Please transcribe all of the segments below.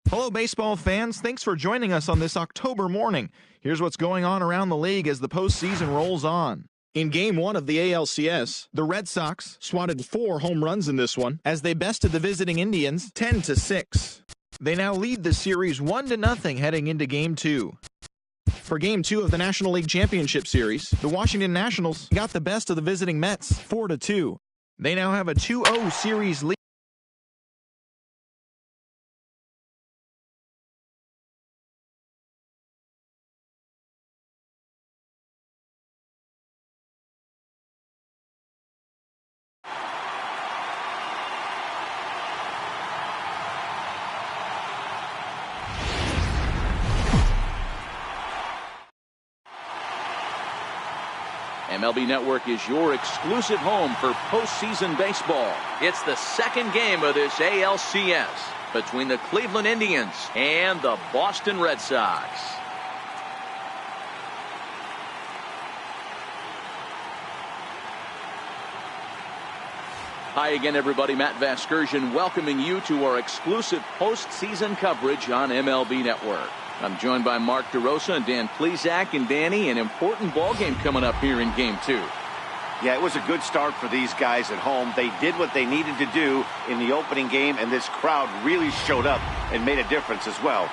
Hello, baseball fans. Thanks for joining us on this October morning. Here's what's going on around the league as the postseason rolls on. In Game 1 of the ALCS, the Red Sox swatted 4 home runs in this one as they bested the visiting Indians 10-6. They now lead the series 1-0 heading into Game 2. For Game 2 of the National League Championship Series, the Washington Nationals got the best of the visiting Mets 4-2. They now have a 2-0 series lead. MLB Network is your exclusive home for postseason baseball. It's the second game of this ALCS between the Cleveland Indians and the Boston Red Sox. Hi again, everybody. Matt Vasgersian welcoming you to our exclusive postseason coverage on MLB Network. I'm joined by Mark DeRosa and Dan Plesac. And Danny, an important ball game coming up here in Game 2. Yeah, it was a good start for these guys at home. They did what they needed to do in the opening game, and this crowd really showed up and made a difference as well.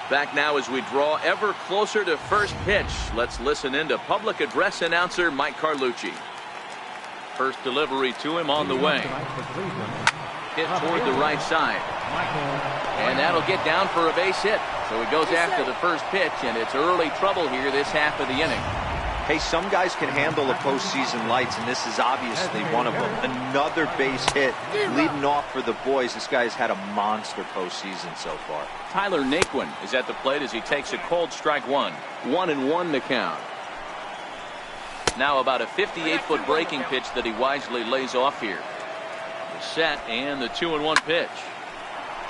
Back now as we draw ever closer to first pitch. Let's listen in to public address announcer Mike Carlucci. First delivery to him on the way. Hit toward the right side. And that'll get down for a base hit. So he goes after the first pitch, and it's early trouble here this half of the inning. Hey, some guys can handle the postseason lights, and this is obviously one of them. Another base hit leading off for the boys. This guy's had a monster postseason so far. Tyler Naquin is at the plate as he takes a cold strike one. 1-1 the count. Now about a 58-foot breaking pitch that he wisely lays off here. The set and the 2-1 pitch.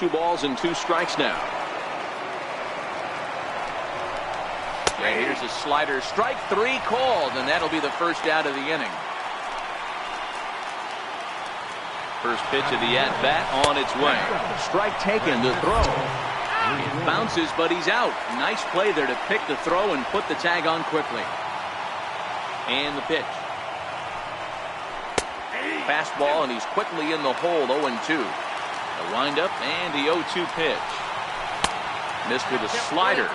2 balls and 2 strikes now. And here's a slider. Strike 3 called, and that'll be the first out of the inning. First pitch of the at-bat on its way. Strike taken to throw. It bounces, but he's out. Nice play there to pick the throw and put the tag on quickly. And the pitch. Fastball, and he's quickly in the hole. 0-2. The windup and the 0-2 pitch. Missed with a slider.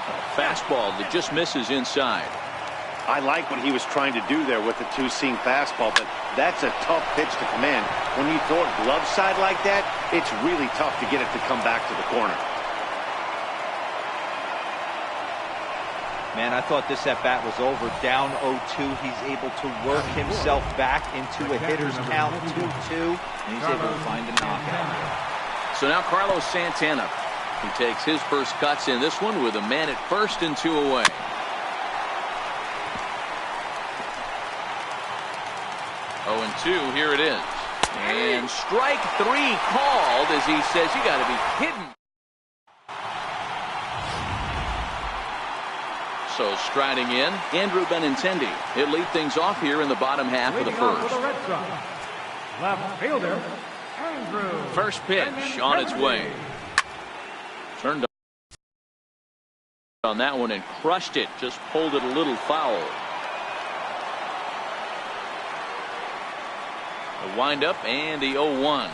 A fastball that just misses inside. I like what he was trying to do there with the 2-seam fastball, but that's a tough pitch to command. When you throw it glove side like that, it's really tough to get it to come back to the corner. Man, I thought this at-bat was over. Down 0-2. He's able to work himself back into a hitter's count 2-2. And he's able to find a knockout. So now Carlos Santana, who takes his first cuts in this one with a man at first and 2 away. Oh, 2, here it is. And strike 3 called as he says, you got to be kidding. So striding in, Andrew Benintendi. He'll lead things off here in the bottom half of the first. Left fielder, Andrew. First pitch on its way. Turned on that one and crushed it. Just pulled it a little foul. The windup and the 0-1.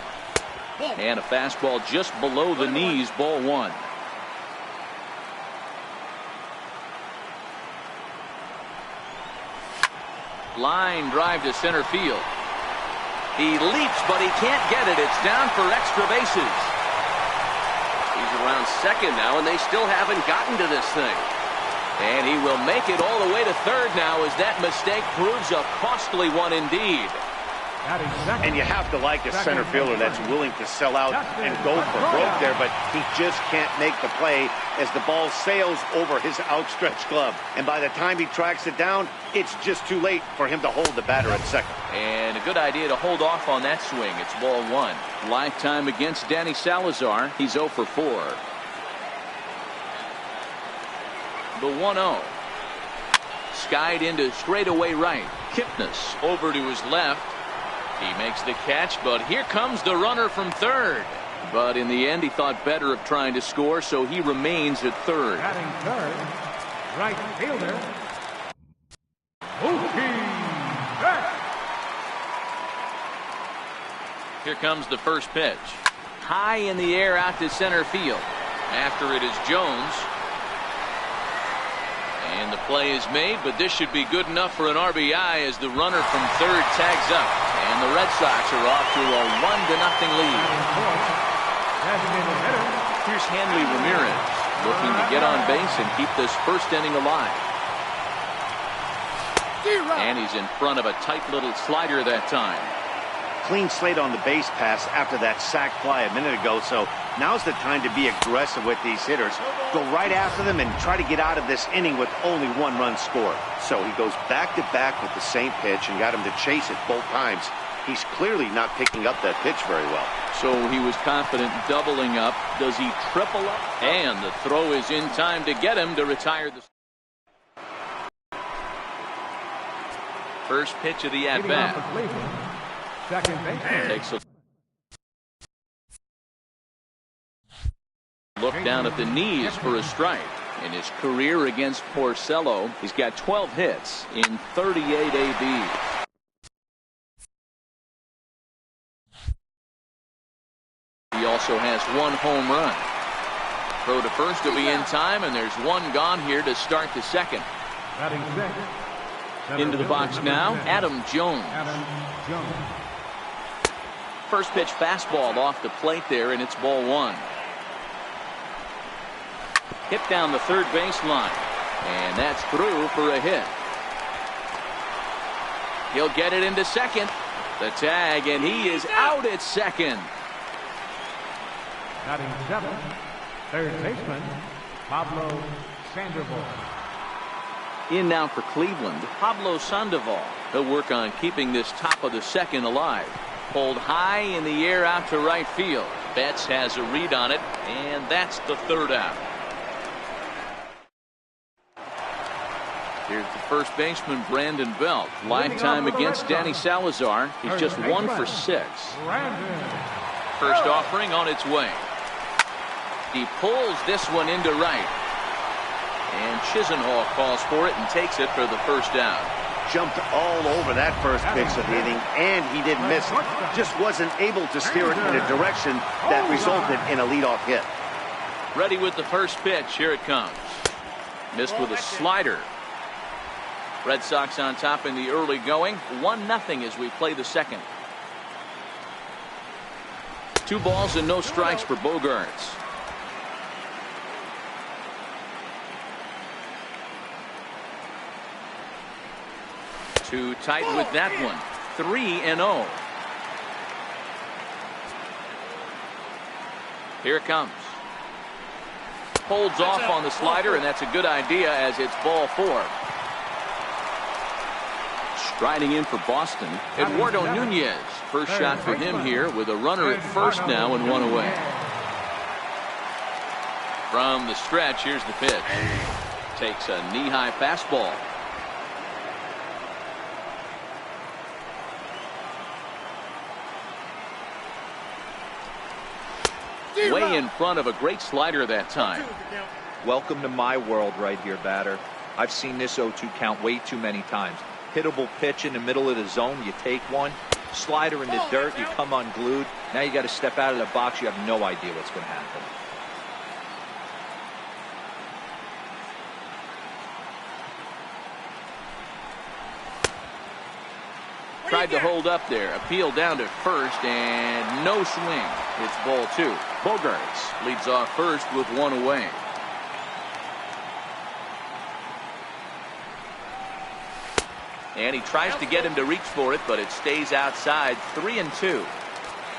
And a fastball just below the knees, ball 1. Line drive to center field. He leaps, but he can't get it. It's down for extra bases. He's around second now, and they still haven't gotten to this thing. And he will make it all the way to third now as that mistake proves a costly one indeed. And you have to like a center fielder that's willing to sell out and go for broke there, but he just can't make the play as the ball sails over his outstretched glove. And by the time he tracks it down, it's just too late for him to hold the batter at second. And a good idea to hold off on that swing. It's ball 1. Lifetime against Danny Salazar. He's 0 for 4. The 1-0. Skied into straightaway right. Kipnis over to his left. He makes the catch, but here comes the runner from third. But in the end, he thought better of trying to score, so he remains at third. Batting third, right fielder, Mookie Betts. Here comes the first pitch. High in the air out to center field. After it is Jones. And the play is made, but this should be good enough for an RBI as the runner from third tags up. And the Red Sox are off to a 1-0 lead. Here's Hanley Ramirez looking to get on base and keep this first inning alive. And he's in front of a tight little slider that time. Clean slate on the base pass after that sac fly a minute ago, so now's the time to be aggressive with these hitters. Go right after them and try to get out of this inning with only one run scored. So he goes back-to-back with the same pitch and got him to chase it both times. He's clearly not picking up that pitch very well. So he was confident doubling up. Does he triple up? And the throw is in time to get him to retire the first pitch of the at-bat. Second base. Takes a look down at the knees for a strike. In his career against Porcello, he's got 12 hits in 38 ABs. He also has 1 home run. Throw to first will be in time, and there's 1 gone here to start the second. Batting sixth. Into the box now, Adam Jones. First pitch fastball off the plate there, and it's ball 1. Hit down the third baseline, and that's through for a hit. He'll get it into second. The tag, and he is out at second. Batting seventh, third baseman, Pablo Sandoval. In now for Cleveland, Pablo Sandoval. He'll work on keeping this top of the second alive. Pulled high in the air out to right field. Betts has a read on it, and that's the third out. Here's the first baseman, Brandon Belt. Lifetime against Danny Salazar. He's just 1 for 6. First offering on its way. He pulls this one into right. And Chisenhall calls for it and takes it for the first out. Jumped all over that first pitch of the inning, and he didn't miss it. Just wasn't able to steer it in a direction that resulted in a leadoff hit. Ready with the first pitch. Here it comes. Missed with a slider. Red Sox on top in the early going. 1-0 as we play the second. 2 balls and no strikes for Bogaerts. Too tight with that one. 3-0. Here it comes. Holds off on the slider, and that's a good idea as it's ball 4. Striding in for Boston, Eduardo Nunez. First shot for him here with a runner at first now and 1 away. From the stretch, here's the pitch. Takes a knee-high fastball. Way in front of a great slider that time. Welcome to my world right here, batter. I've seen this 0-2 count way too many times. Hittable pitch in the middle of the zone, you take one. Slider in the dirt, you come unglued. Now you got to step out of the box. You have no idea what's going to happen. Tried to hold up there. Appeal down to first, and no swing. It's ball 2. Bogaerts leads off first with 1 away. And he tries to get him to reach for it, but it stays outside. 3-2.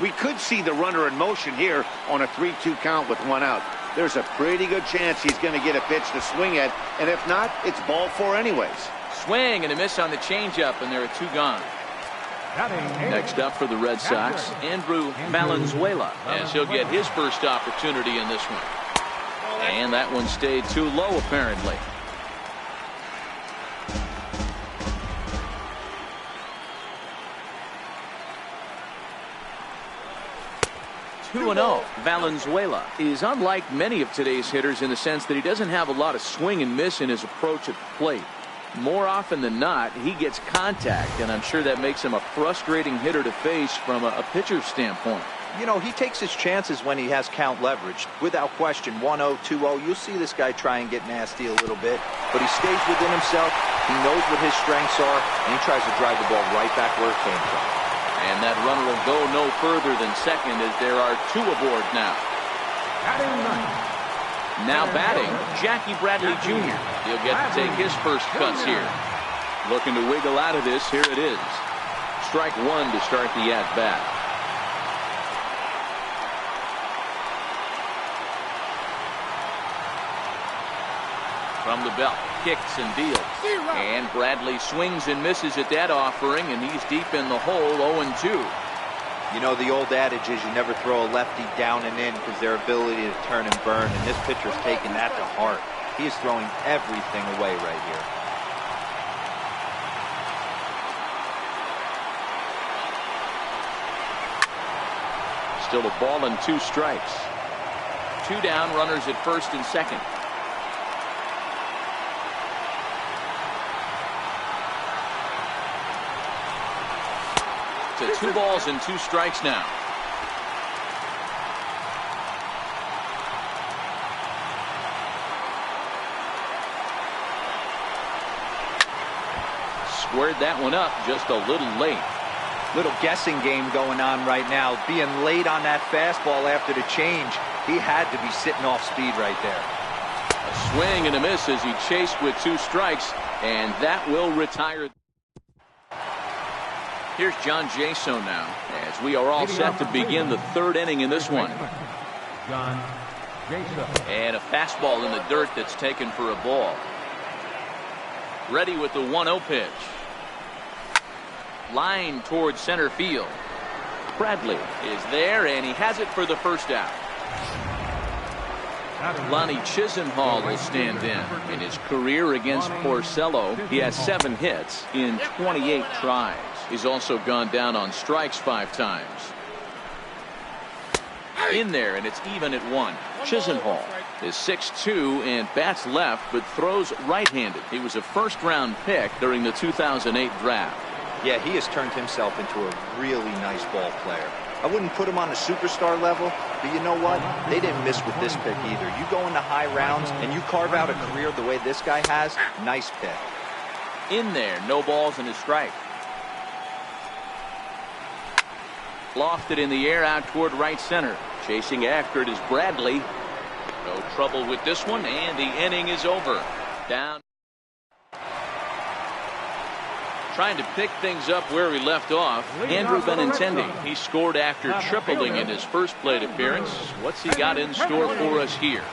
We could see the runner in motion here on a 3-2 count with 1 out. There's a pretty good chance he's going to get a pitch to swing at, and if not, it's ball 4 anyways. Swing and a miss on the changeup, and there are 2 gone. Next up for the Red Sox, Andrew Valenzuela, as he'll get his first opportunity in this one. And that one stayed too low, apparently. 2-0. Valenzuela is unlike many of today's hitters in the sense that he doesn't have a lot of swing and miss in his approach at the plate. More often than not, he gets contact, and I'm sure that makes him a frustrating hitter to face from a pitcher's standpoint. You know, he takes his chances when he has count leverage. Without question, 1-0, 2-0, you'll see this guy try and get nasty a little bit, but he stays within himself. He knows what his strengths are, and he tries to drive the ball right back where it came from. And that runner will go no further than second as there are 2 aboard now. Now batting, Jackie Bradley Jr. He'll get to take his first cuts here. Looking to wiggle out of this. Here it is. Strike 1 to start the at-bat. From the belt, kicks and deals. And Bradley swings and misses at that offering, and he's deep in the hole, 0-2. You know, the old adage is you never throw a lefty down and in because their ability to turn and burn, and this pitcher's taking that to heart. He is throwing everything away right here. Still a ball and 2 strikes. 2 down, runners at first and second. To 2 balls and 2 strikes now. Squared that one up just a little late. Little guessing game going on right now. Being late on that fastball after the change. He had to be sitting off speed right there. A swing and a miss as he chased with 2 strikes, and that will retire. Here's John Jaso now as we are all set to begin the 3rd inning in this one. John Jaso. And a fastball in the dirt that's taken for a ball. Ready with the 1-0 pitch. Line towards center field. Bradley is there, and he has it for the first out. Lonnie Chisenhall will stand in his career against Porcello. He has 7 hits in 28 tries. He's also gone down on strikes 5 times. In there, and it's even at 1. Chisenhall is 6'2" and bats left, but throws right-handed. He was a first-round pick during the 2008 draft. Yeah, he has turned himself into a really nice ball player. I wouldn't put him on the superstar level, but you know what? They didn't miss with this pick either. You go into high rounds and you carve out a career the way this guy has, nice pick. In there, no balls and a strike. Lofted in the air out toward right center. Chasing after it is Bradley. No trouble with this one, and the inning is over. Down. Trying to pick things up where he left off, Andrew Benintendi. He scored after tripling in his first plate appearance. What's he got in store for us here?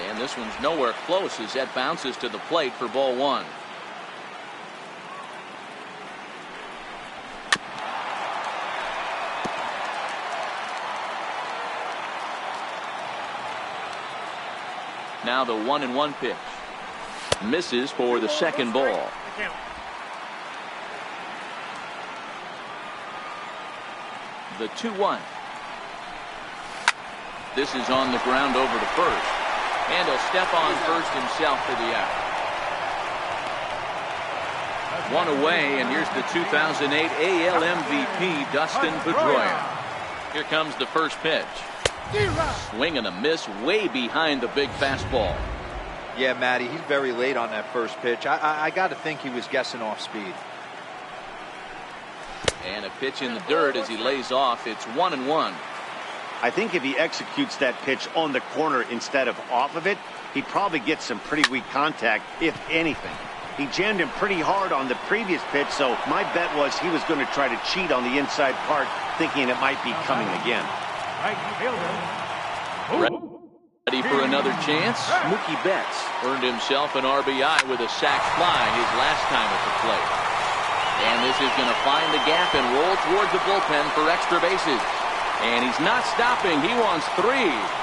And this one's nowhere close as that bounces to the plate for ball 1. Now the 1-1 pitch. Misses for the second ball. The 2-1. This is on the ground over to first. And he'll step on first himself for the out. 1 away, and here's the 2008 AL MVP, Dustin Pedroia. Here comes the first pitch. Swing and a miss way behind the big fastball. Yeah, Matty, he's very late on that first pitch. I got to think he was guessing off speed. And a pitch in the dirt as he lays off. It's 1-1. I think if he executes that pitch on the corner instead of off of it, he probably gets some pretty weak contact, if anything. He jammed him pretty hard on the previous pitch, so my bet was he was going to try to cheat on the inside part, thinking it might be coming again. Ready for another chance? Mookie Betts earned himself an RBI with a sac fly his last time at the plate. And this is going to find the gap and roll towards the bullpen for extra bases. And he's not stopping. He wants 3.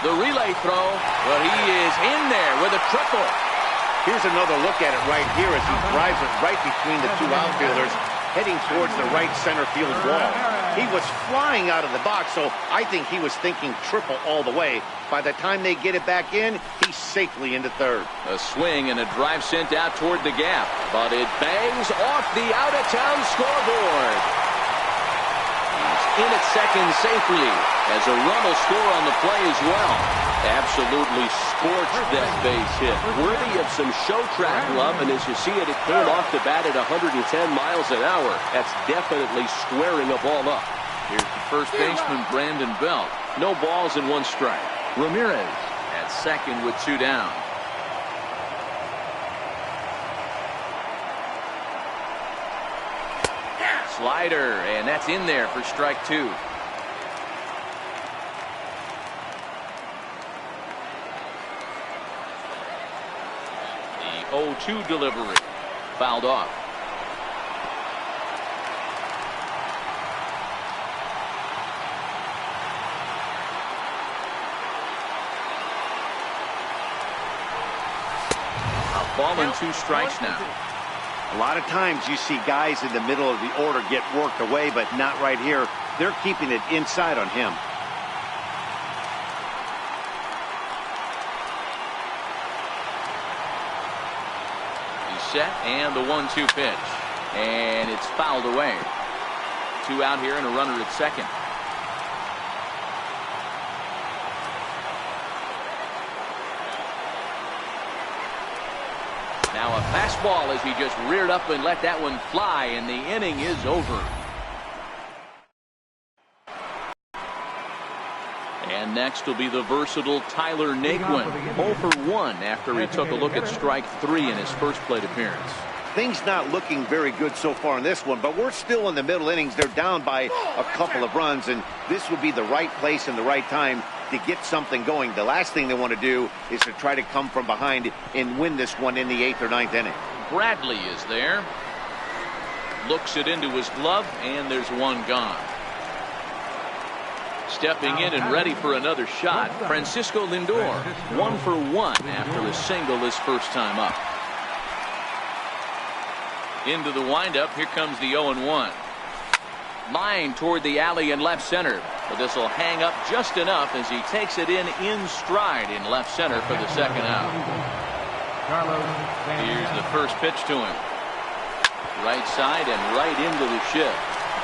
The relay throw. Well, he is in there with a triple. Here's another look at it right here as he drives it right between the 2 outfielders. heading towards the right center field wall. He was flying out of the box, so I think he was thinking triple all the way. By the time they get it back in, he's safely into third. A swing and a drive sent out toward the gap, but it bangs off the out-of-town scoreboard. He's in at second safely as a run will score on the play as well. Absolutely scorched that base hit. Worthy of some show track love, and as you see it, it came off the bat at 110 miles an hour. That's definitely squaring a ball up. Here's the first baseman, Brandon Belt. No balls and one strike. Ramirez at second with two down. Slider, and that's in there for strike two. The 0-2 delivery fouled off. A ball and two strikes now. A lot of times you see guys in the middle of the order get worked away, but not right here. They're keeping it inside on him. He's set, and the 1-2 pitch. And it's fouled away. Two out here and a runner at second. Now a fastball as he just reared up and let that one fly, and the inning is over. And next will be the versatile Tyler Naquin, 0 for 1 after he took a look at strike 3 in his first plate appearance. Things not looking very good so far in this one, but we're still in the middle innings. They're down by a couple of runs, and this would be the right place and the right time to get something going. The last thing they want to do is to try to come from behind and win this one in the 8th or 9th inning. Bradley is there. Looks it into his glove, and there's one gone. Stepping in and ready for another shot, Francisco Lindor, 1 for 1 after a single his first time up. Into the windup, here comes the 0-1. Line toward the alley in left center, but this will hang up just enough as he takes it in stride in left center for the second out. Here's the first pitch to him. Right side and right into the shift.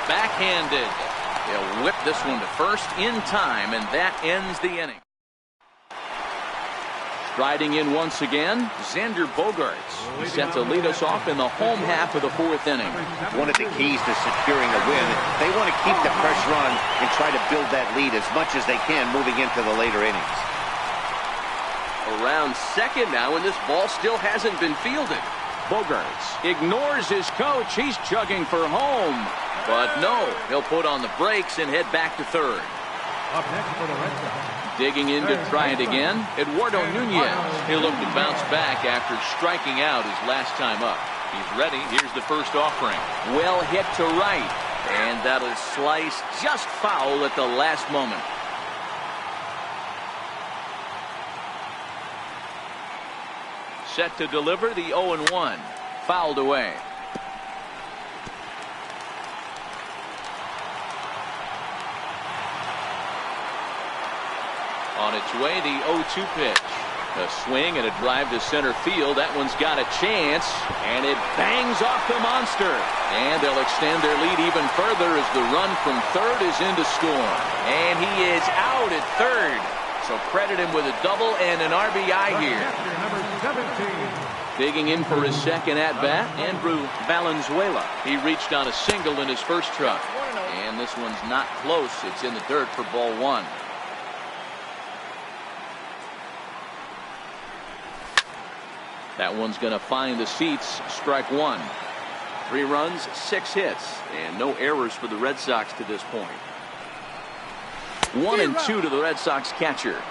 Backhanded. He'll whip this one to first in time, and that ends the inning. Striding in once again, Xander Bogaerts. He's set to lead us off in the home half of the 4th inning. One of the keys to securing a win, they want to keep the pressure on and try to build that lead as much as they can moving into the later innings. Around second now, and this ball still hasn't been fielded. Bogaerts ignores his coach. He's chugging for home. But no, he'll put on the brakes and head back to third. Up next for the Red Sox. Digging in to try it again, Eduardo Nunez. He'll look to bounce back after striking out his last time up. He's ready. Here's the first offering. Well hit to right. And that'll slice just foul at the last moment. Set to deliver the 0-1. Fouled away. On its way, the 0-2 pitch. A swing and a drive to center field. That one's got a chance, and it bangs off the monster. And they'll extend their lead even further as the run from third is in to score. And he is out at third. So credit him with a double and an RBI here. Number 17. Digging in for his second at-bat, Andrew Valenzuela. He reached on a single in his first truck. And this one's not close. It's in the dirt for ball one. That one's going to find the seats. Strike one. 3 runs, 6 hits, and no errors for the Red Sox to this point. 1-2 to the Red Sox catcher.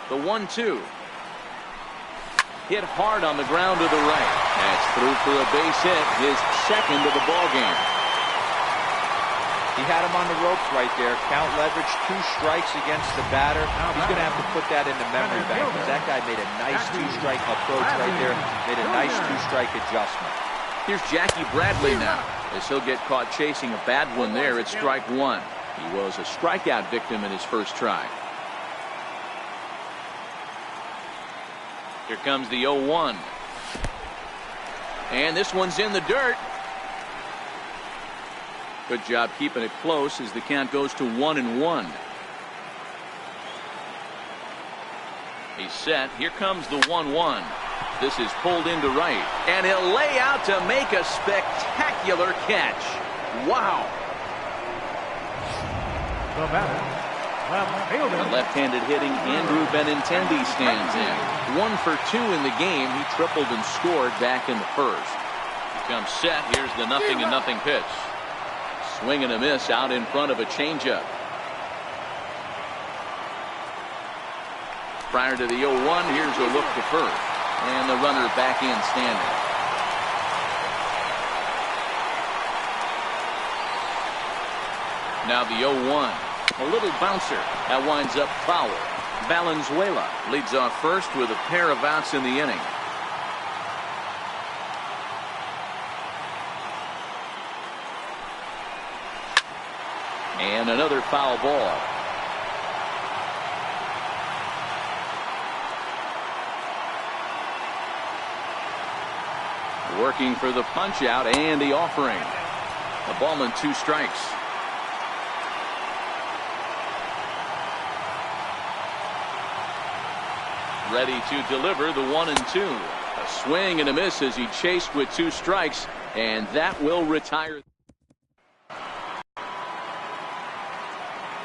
The 1-2. Hit hard on the ground to the right. That's through for a base hit, his second of the ball game. He had him on the ropes right there. Count leverage, 2 strikes against the batter. He's going to have to put that into memory bank because that guy made a nice 2-strike approach right there. Made a nice 2-strike adjustment. Here's Jackie Bradley now, as he'll get caught chasing a bad one there at strike 1. He was a strikeout victim in his first try. Here comes the 0-1. And this one's in the dirt. Good job keeping it close as the count goes to 1-1. He's set. Here comes the 1-1. This is pulled into right. And he'll lay out to make a spectacular catch. Wow. The batter, left fielder. The left-handed hitting Andrew Benintendi stands in. 1 for 2 in the game. He tripled and scored back in the first. He comes set. Here's the 0-0 pitch. Swing and a miss out in front of a changeup. Prior to the 0-1, here's a look to first. And the runner back in standing. Now the 0-1. A little bouncer. That winds up foul. Valenzuela leads off first with a pair of outs in the inning. And another foul ball. Working for the punch out and the offering. A ball and 2 strikes. Ready to deliver the 1-2. A swing and a miss as he chased with 2 strikes, and that will retire.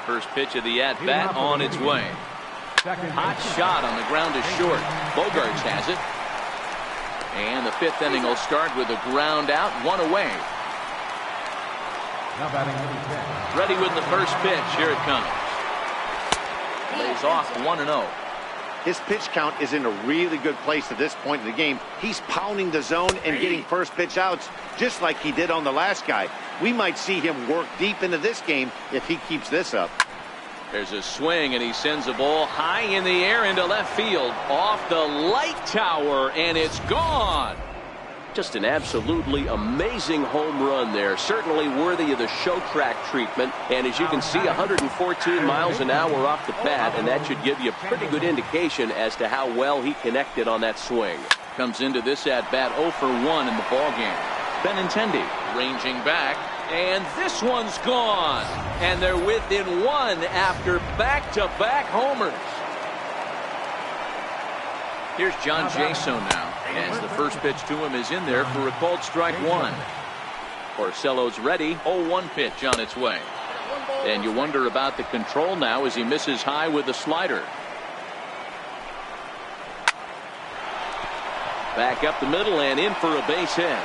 First pitch of the at-bat on its way. Hot shot on the ground is short. Bogarts has it. And the 5th inning will start with a ground out, 1 away. Now batting number 10. Ready with the first pitch. Here it comes. Lays off 1-0. His pitch count is in a really good place at this point in the game. He's pounding the zone and getting first pitch outs just like he did on the last guy. We might see him work deep into this game if he keeps this up. There's a swing and he sends a ball high in the air into left field off the light tower, and it's gone. Just an absolutely amazing home run there. Certainly worthy of the show track treatment. And as you can see, 114 miles an hour off the bat, and that should give you a pretty good indication as to how well he connected on that swing. Comes into this at bat 0 for 1 in the ballgame. Benintendi ranging back, and this one's gone. And they're within 1 after back-to-back homers. Here's John Jaso now, as the first pitch to him is in there for a called strike 1. Porcello's ready. 0-1 pitch on its way. And you wonder about the control now as he misses high with the slider. Back up the middle and in for a base hit.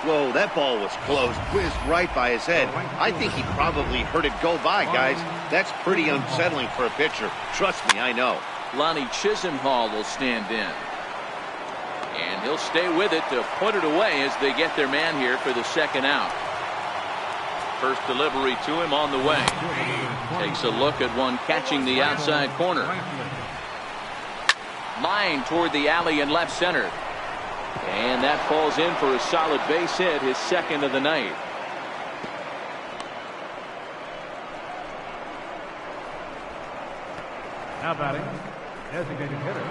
Whoa, that ball was close. Whizzed right by his head. I think he probably heard it go by, guys. That's pretty unsettling for a pitcher. Trust me, I know. Lonnie Chisenhall will stand in. And he'll stay with it to put it away as they get their man here for the second out. First delivery to him on the way. Takes a look at one catching the outside corner. Line toward the alley in left center. And that falls in for a solid base hit, his second of the night. Now batting, designated hitter.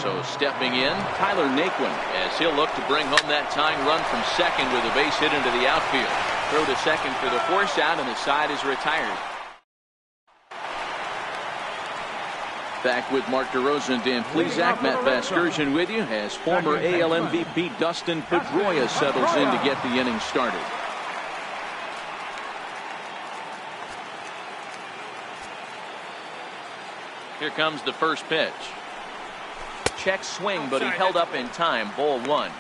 So stepping in, Tyler Naquin, as he'll look to bring home that tying run from second with a base hit into the outfield. Throw to second for the force out, and the side is retired. Back with Mark DeRosa and Dan Plesac. Matt Vasgersian with you as former AL MVP Dustin Pedroia settles in to get the inning started. Here comes the first pitch. Check swing, but he held up in time. Ball 1.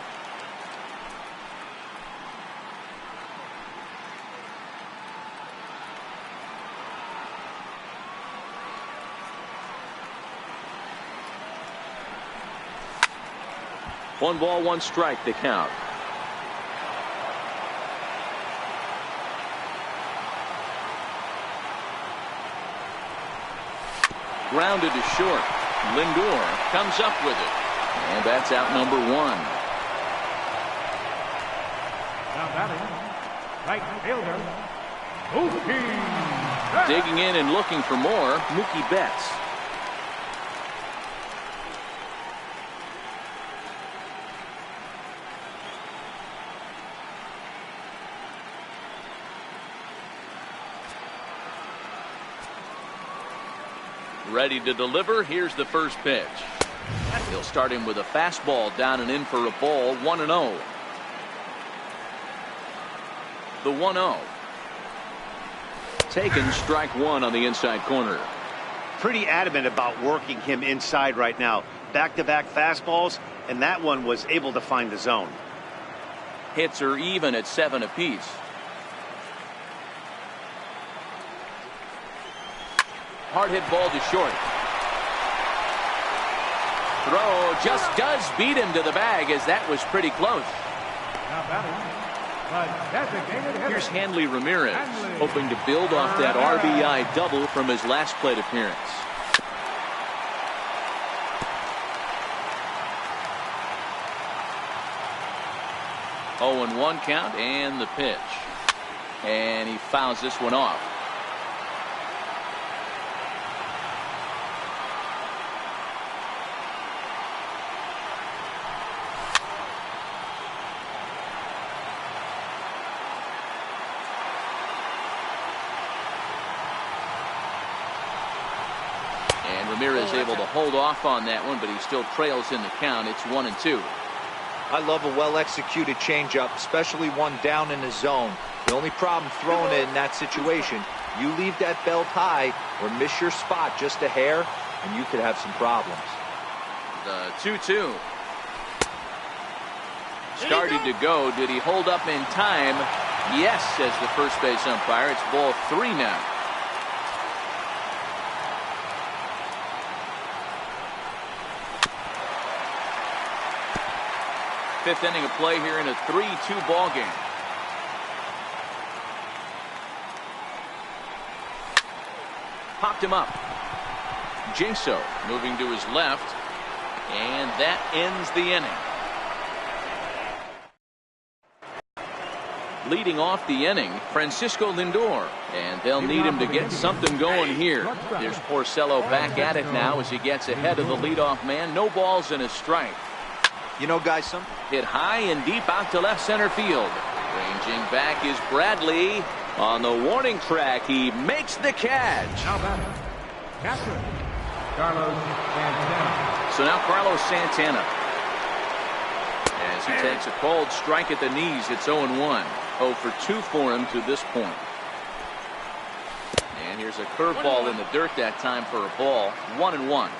1 ball, 1 strike to count. Grounded to short. Lindor comes up with it. And that's out number 1. Now batting, right fielder, Mookie. Digging in and looking for more, Mookie Betts. Ready to deliver. Here's the first pitch. He'll start him with a fastball down and in for a ball. 1-0. The 1-0. Taken, strike 1 on the inside corner. Pretty adamant about working him inside right now. Back-to-back fastballs, and that one was able to find the zone. Hits are even at 7 apiece. Hard hit ball to short. Throw just does beat him to the bag, as that was pretty close. Now batting, the designated hitter. Here's Hanley Ramirez, hoping to build off that RBI double from his last plate appearance. Oh, and 1 count, and the pitch. And he fouls this one off. Ramirez able to hold off on that one, but he still trails in the count. It's 1-2. I love a well-executed changeup, especially one down in the zone. The only problem throwing it in that situation, you leave that belt high or miss your spot just a hair, and you could have some problems. The 2-2. Started to go. Did he hold up in time? Yes, says the first base umpire. It's ball 3 now. Fifth inning of play here in a 3-2 ball game. Popped him up. Jinso moving to his left, and that ends the inning. Leading off the inning, Francisco Lindor, and they'll need him to get something going here. There's Porcello back at it now as he gets ahead of the leadoff man. No balls and a strike. You know, guys, some hit high and deep out to left center field. Ranging back is Bradley. On the warning track, he makes the catch. Now batting, catcher, Carlos Santana. So now Carlos Santana, as he takes a cold strike at the knees, it's 0-1. 0 for 2 for him to this point. And here's a curveball in the dirt that time for a ball. 1-1.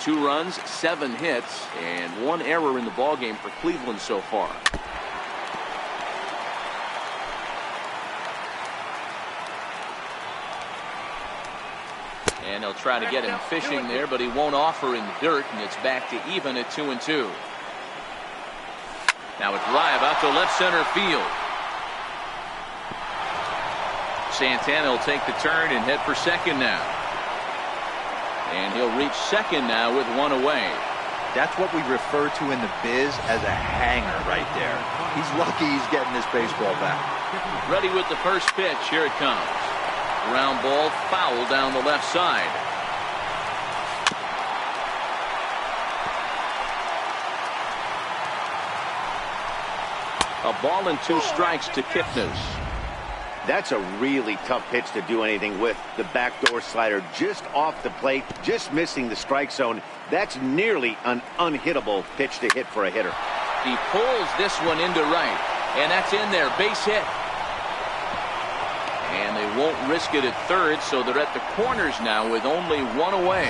Two runs, 7 hits, and 1 error in the ballgame for Cleveland so far. And they'll try to get him fishing there, but he won't offer in the dirt, and it's back to even at 2-2. Now a drive out to left center field. Santana will take the turn and head for second now. And he'll reach second now with 1 away. That's what we refer to in the biz as a hanger right there. He's lucky he's getting this baseball back. Ready with the first pitch. Here it comes. Ground ball foul down the left side. A ball and 2 strikes to Kipnis. That's a really tough pitch to do anything with. The backdoor slider just off the plate, just missing the strike zone. That's nearly an unhittable pitch to hit for a hitter. He pulls this one into right, and that's in there. Base hit. And they won't risk it at third, so they're at the corners now with only one away.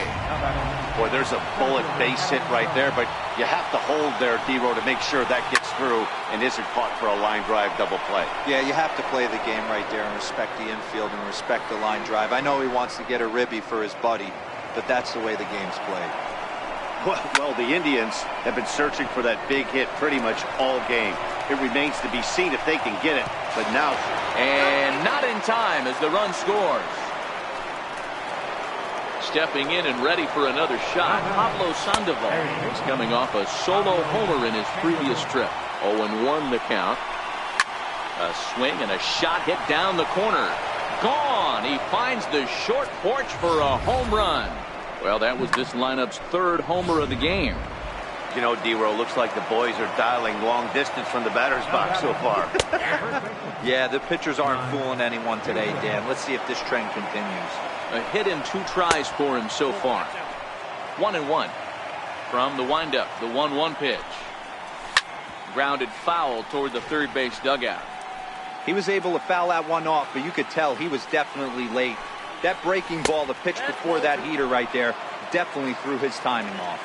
Boy, there's a bullet base hit right there, but you have to hold there, D-Row, to make sure that gets through and isn't caught for a line drive double play. Yeah, you have to play the game right there and respect the infield and respect the line drive. I know he wants to get a ribby for his buddy, but that's the way the game's played. Well, the Indians have been searching for that big hit pretty much all game. It remains to be seen if they can get it, but now... And not in time as the run scores. Stepping in and ready for another shot, Pablo Sandoval is coming off a solo homer in his previous trip. 0-1 the count. A swing and a shot hit down the corner. Gone. He finds the short porch for a home run. Well, that was this lineup's third homer of the game. You know, D-Row, looks like the boys are dialing long distance from the batter's box so far. Yeah, the pitchers aren't fooling anyone today, Dan. Let's see if this trend continues. A hit in 2 tries for him so far. 1-1 from the windup. The 1-1 pitch. Grounded foul toward the third base dugout. He was able to foul that one off, but you could tell he was definitely late. That breaking ball, the pitch before that heater right there, definitely threw his timing off.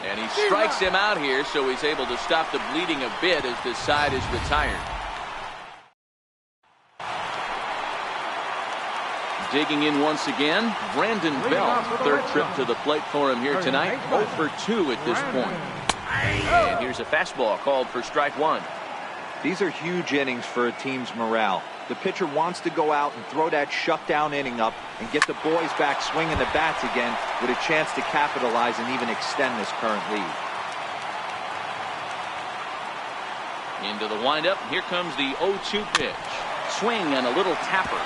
And he strikes him out here, so he's able to stop the bleeding a bit as this side is retired. Digging in once again, Brandon Belt. Third trip to the plate for him here tonight. 0 for 2 at this point. And here's a fastball called for strike 1. These are huge innings for a team's morale. The pitcher wants to go out and throw that shutdown inning up and get the boys back swinging the bats again with a chance to capitalize and even extend this current lead. Into the windup. Here comes the 0-2 pitch. Swing and a little tapper.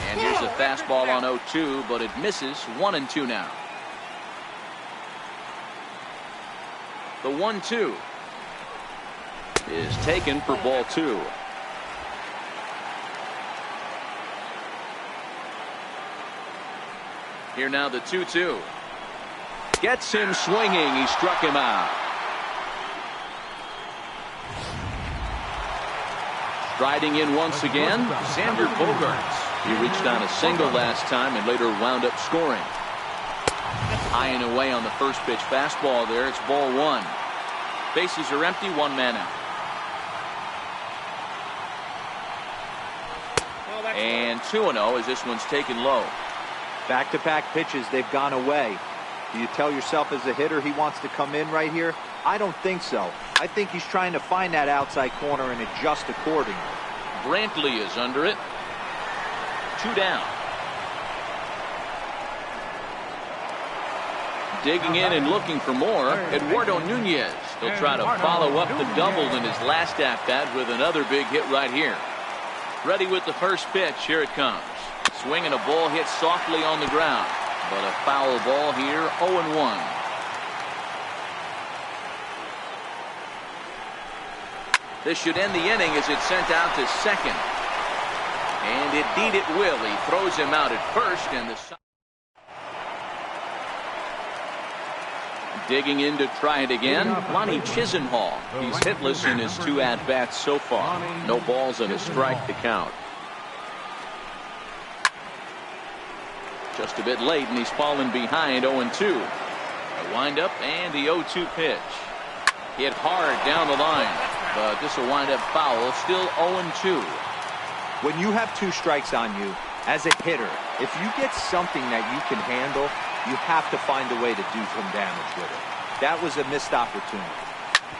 And here's a fastball on 0-2, but it misses. 1-2 now. The 1-2 is taken for ball 2. Here now the 2-2. Gets him swinging. He struck him out. Striding in once again, Xander Bogaerts. He reached on a single last time and later wound up scoring. High and away on the first pitch fastball there. It's ball 1. Bases are empty. 1 man out. And 2-0 as this one's taken low. Back-to-back pitches, they've gone away. Do you tell yourself as a hitter he wants to come in right here? I don't think so. I think he's trying to find that outside corner and adjust accordingly. Brantley is under it. 2 down. Digging in and looking for more, Eduardo Nunez. He'll try to follow up the double in his last at-bat with another big hit right here. Ready with the first pitch. Here it comes. Swing and a ball hit softly on the ground. But a foul ball here. 0-1. This should end the inning as it's sent out to second. And indeed it will. He throws him out at first, and the digging in to try it again. Lonnie Chisenhall. He's hitless in his 2 at-bats so far. No balls and a strike to count. Just a bit late, and he's fallen behind. 0-2. A windup and the 0-2 pitch. Hit hard down the line, but this will wind up foul. Still 0-2. When you have 2 strikes on you, as a hitter, if you get something that you can handle, you have to find a way to do some damage with it. That was a missed opportunity.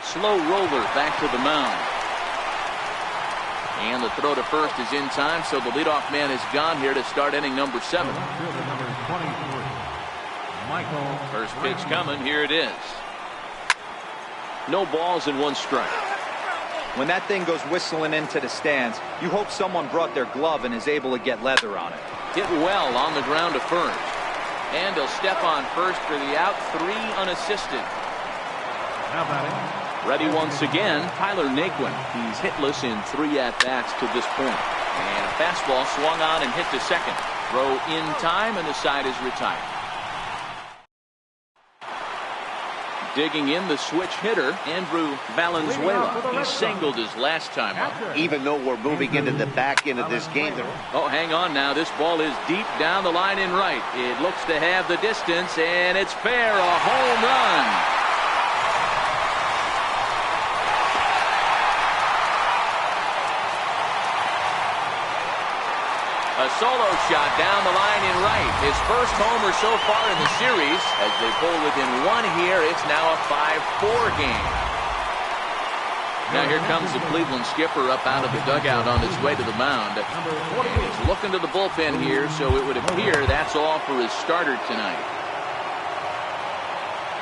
Slow roller back to the mound. And the throw to first is in time, so the leadoff man is gone here to start inning number 7. First pitch coming. Here it is. No balls and 1 strike. When that thing goes whistling into the stands, you hope someone brought their glove and is able to get leather on it. Hit well on the ground to first. And he'll step on first for the out. 3 unassisted. Ready once again, Tyler Naquin. He's hitless in 3 at-bats to this point. And a fastball swung on and hit to second. Throw in time, and the side is retired. Digging in, the switch hitter, Andrew Valenzuela. He singled his last time up. Even though we're moving into the back end of this game. Oh, hang on now. This ball is deep down the line in right. It looks to have the distance, and it's fair. A home run. A solo shot down the line in right. His first homer so far in the series. As they pull within one here, it's now a 5-4 game. Now here comes the Cleveland skipper up out of the dugout on his way to the mound. And he's looking to the bullpen here, so it would appear that's all for his starter tonight.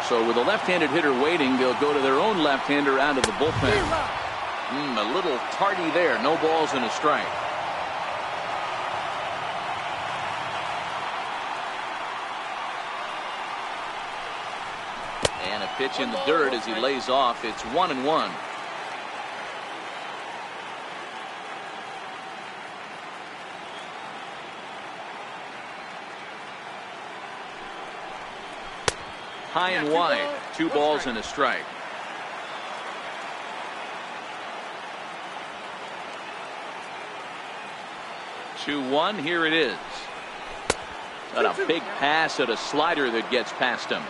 So with a left-handed hitter waiting, they'll go to their own left-hander out of the bullpen. A little tardy there. No balls and a strike. And a pitch in the dirt as he lays off. It's 1-1. High and wide. 2 balls and a strike. Two-one. Here it is. And a big pass at a slider that gets past him.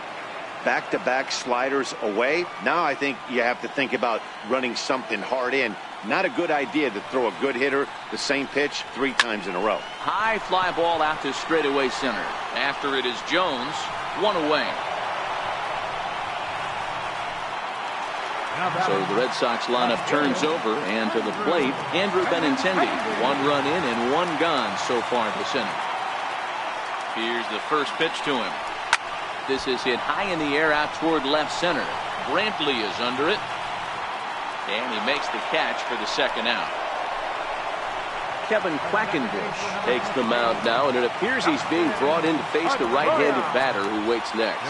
Back-to-back sliders away. Now I think you have to think about running something hard in. Not a good idea to throw a good hitter the same pitch 3 times in a row. High fly ball out to straightaway center. After it is Jones. 1 away. So the Red Sox lineup turns over, and to the plate, Andrew Benintendi. 1 run in and 1 gone so far this inning. Here's the first pitch to him. This is hit high in the air out toward left center. Brantley is under it. And he makes the catch for the second out. Kevin Quackenbush takes the mound now, and it appears he's being brought in to face the right-handed batter who waits next.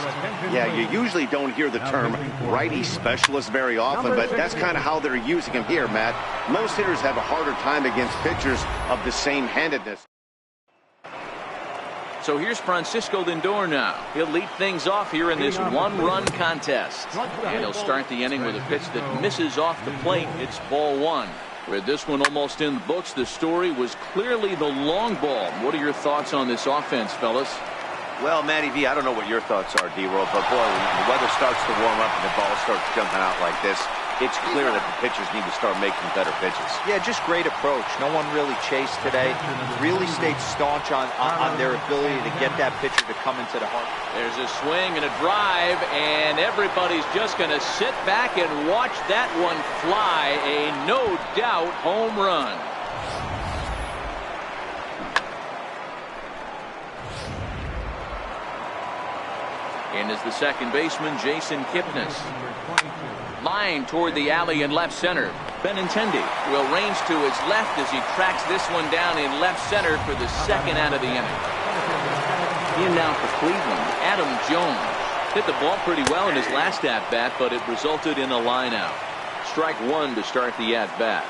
Yeah, you usually don't hear the term righty specialist very often, but that's kind of how they're using him here, Matt. Most hitters have a harder time against pitchers of the same handedness. So here's Francisco Lindor now. He'll lead things off here in this 1-run contest. And he'll start the inning with a pitch that misses off the plate. It's ball 1. With this one almost in the books, the story was clearly the long ball. What are your thoughts on this offense, fellas? Well, Matty V, I don't know what your thoughts are, D-Roll, but boy, when the weather starts to warm up and the ball starts jumping out like this, it's clear that the pitchers need to start making better pitches. Yeah, just great approach. No one really chased today. Really stayed staunch on their ability to get that pitcher to come into the heart. There's a swing and a drive, and everybody's just going to sit back and watch that one fly. A no-doubt home run. And is the second baseman, Jason Kipnis. Line toward the alley in left center. Benintendi will range to his left as he tracks this one down in left center for the second out of the inning. In now for Cleveland, Adam Jones. Hit the ball pretty well in his last at-bat, but it resulted in a line out. Strike 1 to start the at-bat.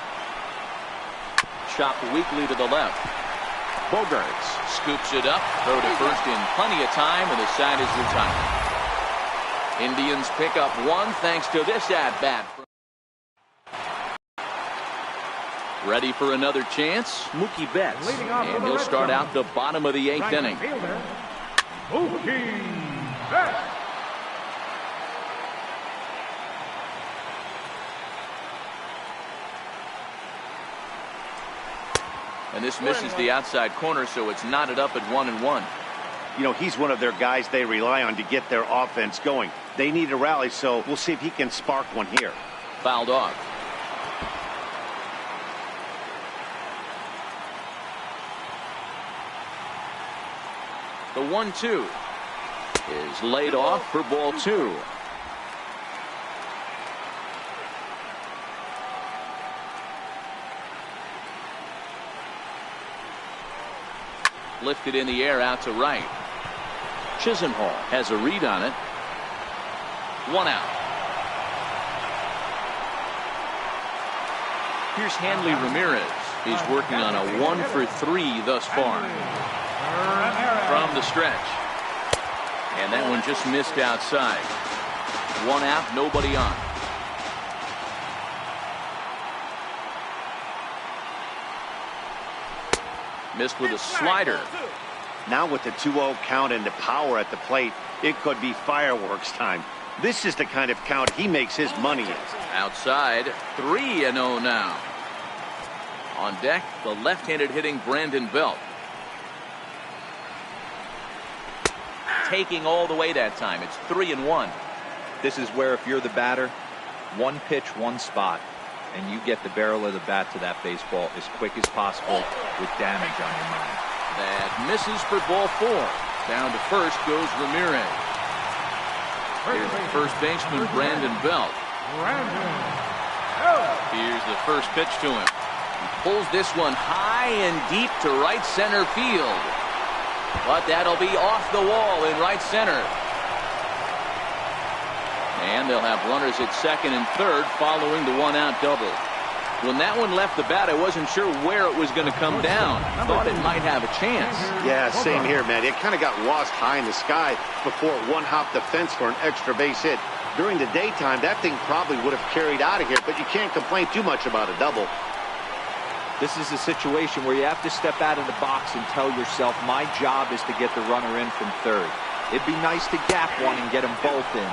Chopped weakly to the left. Bogarts scoops it up, throw to first in plenty of time, and the side is retired. Indians pick up 1 thanks to this at-bat. Ready for another chance, Mookie Betts, and he'll start out the bottom of the 8th inning. Mookie Betts. And this misses the outside corner, so it's knotted up at 1-1. You know, he's one of their guys they rely on to get their offense going. They need a rally, so we'll see if he can spark one here. Fouled off. The 1-2 is laid off for ball 2. Lifted in the air out to right. Chisenhall has a read on it. 1 out. Here's Hanley Ramirez. He's working on a 1-for-3 thus far. From the stretch. And that one just missed outside. 1 out, nobody on. Missed with a slider. Now with the 2-0 count and the power at the plate, it could be fireworks time. This is the kind of count he makes his money in. Outside, 3-0 now. On deck, the left-handed hitting Brandon Belt. Taking all the way that time. It's 3-1. This is where if you're the batter, one pitch, one spot, and you get the barrel of the bat to that baseball as quick as possible with damage on your mind. That misses for ball 4. Down to first goes Ramirez. Here's the first baseman, Brandon Belt. Here's the first pitch to him. He pulls this one high and deep to right center field. But that'll be off the wall in right center. And they'll have runners at second and third following the 1-out double. When that one left the bat, I wasn't sure where it was going to come down. I thought it might have a chance. Yeah, same here, man. It kind of got lost high in the sky before it one-hopped the fence for an extra base hit. During the daytime, that thing probably would have carried out of here, but you can't complain too much about a double. This is a situation where you have to step out of the box and tell yourself, my job is to get the runner in from third. It'd be nice to gap one and get them both in,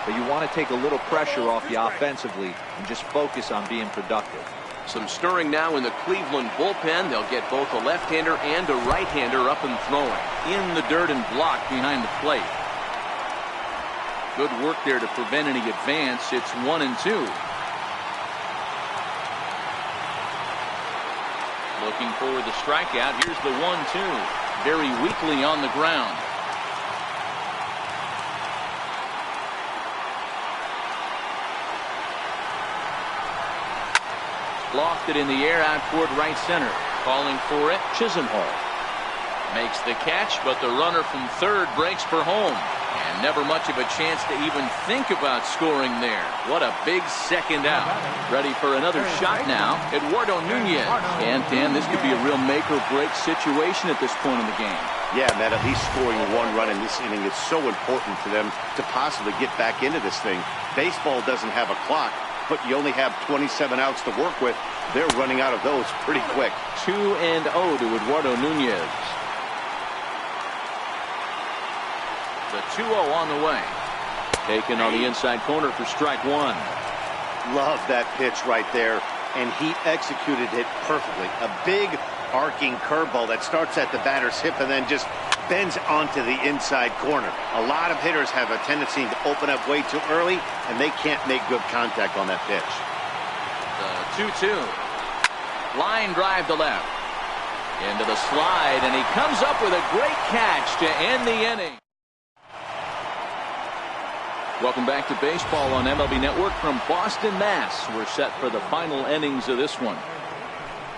but you want to take a little pressure off you offensively and just focus on being productive. Some stirring now in the Cleveland bullpen. They'll get both a left-hander and a right-hander up and throwing. In the dirt and blocked behind the plate. Good work there to prevent any advance. It's 1-2. Looking for the strikeout. Here's the 1-2. Very weakly on the ground. Lofted in the air out toward right center. Calling for it, Chisenhall. Makes the catch, but the runner from third breaks for home. And never much of a chance to even think about scoring there. What a big second out. Ready for another shot now, Eduardo Nunez. And Dan, this could be a real make-or-break situation at this point in the game. Yeah, man, at least scoring 1 run in this inning is so important for them to possibly get back into this thing. Baseball doesn't have a clock, but you only have 27 outs to work with. They're running out of those pretty quick. 2-0 to Eduardo Nunez. The 2-0 on the way. Taken on the inside corner for strike 1. Love that pitch right there, and he executed it perfectly. A big arcing curveball that starts at the batter's hip and then just bends onto the inside corner. A lot of hitters have a tendency to open up way too early, and they can't make good contact on that pitch. The 2-2. Line drive to left. Into the slide, and he comes up with a great catch to end the inning. Welcome back to baseball on MLB Network from Boston, Mass. We're set for the final innings of this one.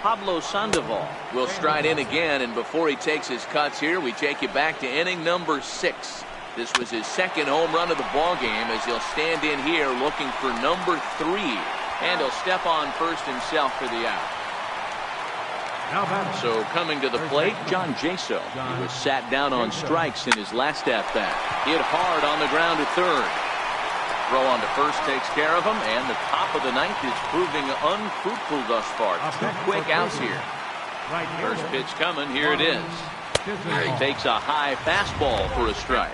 Pablo Sandoval will stride in again, and before he takes his cuts here, we take you back to inning number 6. This was his second home run of the ball game as he'll stand in here looking for number 3, and he'll step on first himself for the out. So coming to the plate, John Jaso. He was sat down on strikes in his last at-bat. Hit hard on the ground at third. Throw on to first takes care of him, and the top of the 9th is proving unfruitful thus far. 2 quick outs here. First pitch coming, here it is. He takes a high fastball for a strike.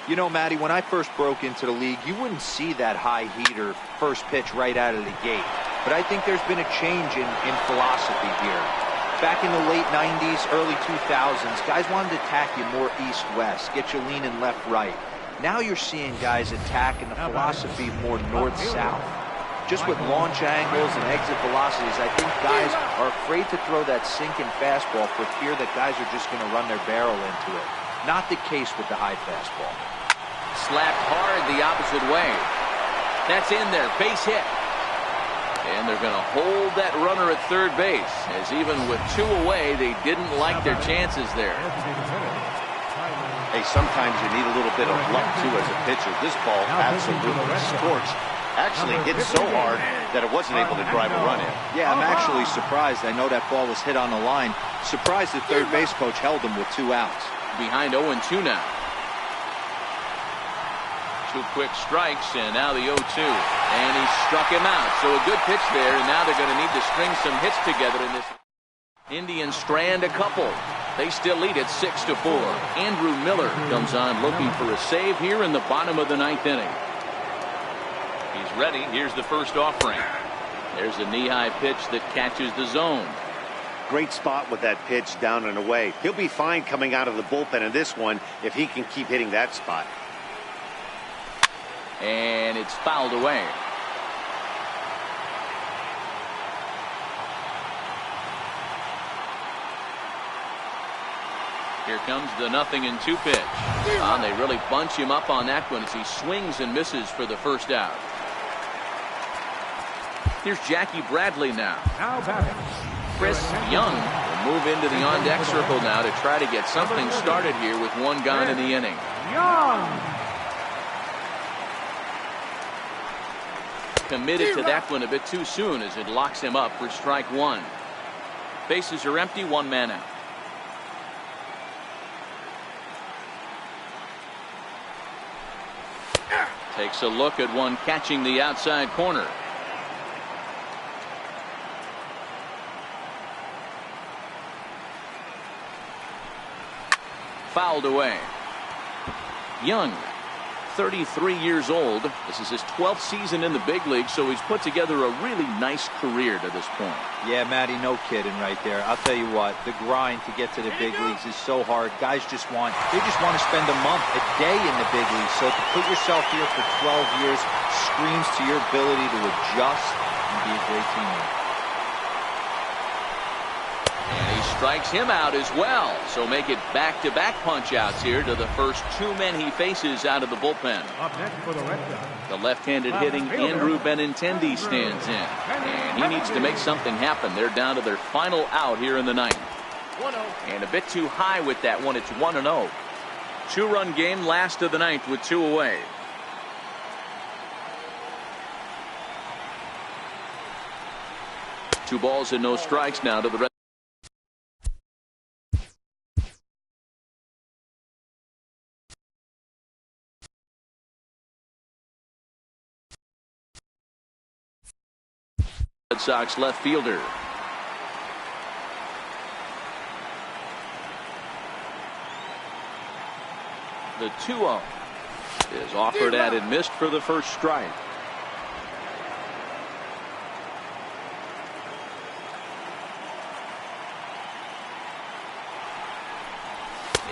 You know, Matty, when I first broke into the league, you wouldn't see that high heater first pitch right out of the gate. But I think there's been a change in philosophy here. Back in the late 90s, early 2000s, guys wanted to attack you more east-west, get you leaning left-right. Now you're seeing guys attack in the philosophy more north-south. Just with launch angles and exit velocities, I think guys are afraid to throw that sinking fastball for fear that guys are just going to run their barrel into it. Not the case with the high fastball. Slapped hard the opposite way. That's in there, base hit. And they're going to hold that runner at third base, as even with 2 away, they didn't like their chances there. Hey, sometimes you need a little bit of luck, too, as a pitcher. This ball absolutely scorched. Actually hit so hard that it wasn't able to drive a run in. Yeah, I'm actually surprised. I know that ball was hit on the line. Surprised the third base coach held him with 2 outs. Behind 0-2 now. 2 quick strikes, and now the 0-2. And he struck him out. So a good pitch there, and now they're going to need to string some hits together in this. Indians strand a couple. They still lead it 6-4. Andrew Miller comes on looking for a save here in the bottom of the 9th inning. He's ready. Here's the first offering. There's a knee-high pitch that catches the zone. Great spot with that pitch down and away. He'll be fine coming out of the bullpen in this one if he can keep hitting that spot. And it's fouled away. Here comes the 0-2 pitch. And they really bunch him up on that one as he swings and misses for the first out. Here's Jackie Bradley now. Chris Young will move into the on-deck circle now to try to get something started here with one gone in the inning. Committed to that one a bit too soon as it locks him up for strike 1. Bases are empty, 1 man out. Takes a look at one catching the outside corner. Fouled away. Young, 33 years old. This is his 12th season in the big league, so he's put together a really nice career to this point. Yeah, Matty, no kidding right there. I'll tell you what, the grind to get to the big leagues is so hard. Guys just want to spend a month, a day in the big leagues. So to put yourself here for 12 years screams to your ability to adjust and be a great teammate. And he strikes him out as well. So make it back-to-back punch-outs here to the first 2 men he faces out of the bullpen. Up next for the Red Sox. The left-handed hitting Andrew Benintendi stands in. And he needs to make something happen. They're down to their final out here in the 9th. And a bit too high with that one. It's 1-0. 2-run game, last of the 9th with 2 away. Two balls and no strikes now to the Red. Red Sox left fielder. The 2-0 is offered at and missed for the first strike.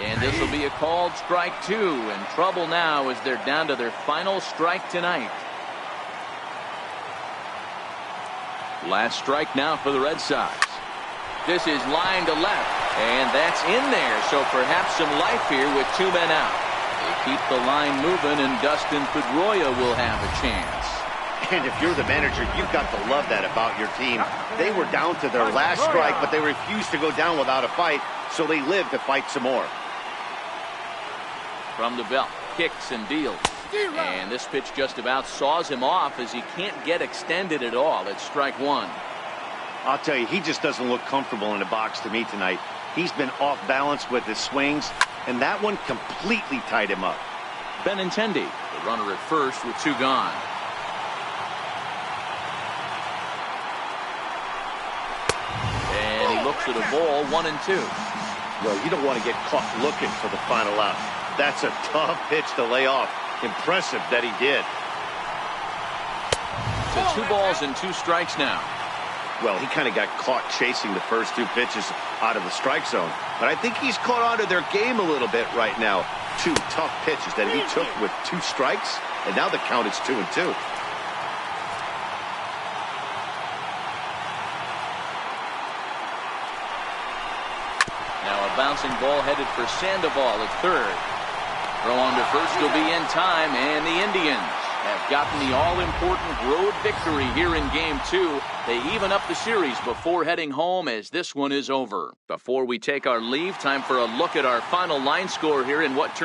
And this will be a called strike 2, and trouble now as they're down to their final strike tonight. Last strike now for the Red Sox. This is line to left, and that's in there, so perhaps some life here with 2 men out. They keep the line moving, and Dustin Pedroia will have a chance. And if you're the manager, you've got to love that about your team. They were down to their last strike, but they refused to go down without a fight, so they lived to fight some more. From the belt, kicks and deals. And this pitch just about saws him off as he can't get extended at all. It's strike 1. I'll tell you, he just doesn't look comfortable in the box to me tonight. He's been off balance with his swings, and that one completely tied him up. Benintendi, the runner at first with 2 gone. And he looks at a ball, 1-2. Well, you don't want to get caught looking for the final out. That's a tough pitch to lay off. Impressive that he did. So 2 balls and 2 strikes now. Well, he kind of got caught chasing the first 2 pitches out of the strike zone. But I think he's caught on to their game a little bit right now. 2 tough pitches that he took with 2 strikes, and now the count is 2-2. Now a bouncing ball headed for Sandoval at third. Throw on to first will be in time, and the Indians have gotten the all-important road victory here in Game 2. They even up the series before heading home as this one is over. Before we take our leave, time for a look at our final line score here in what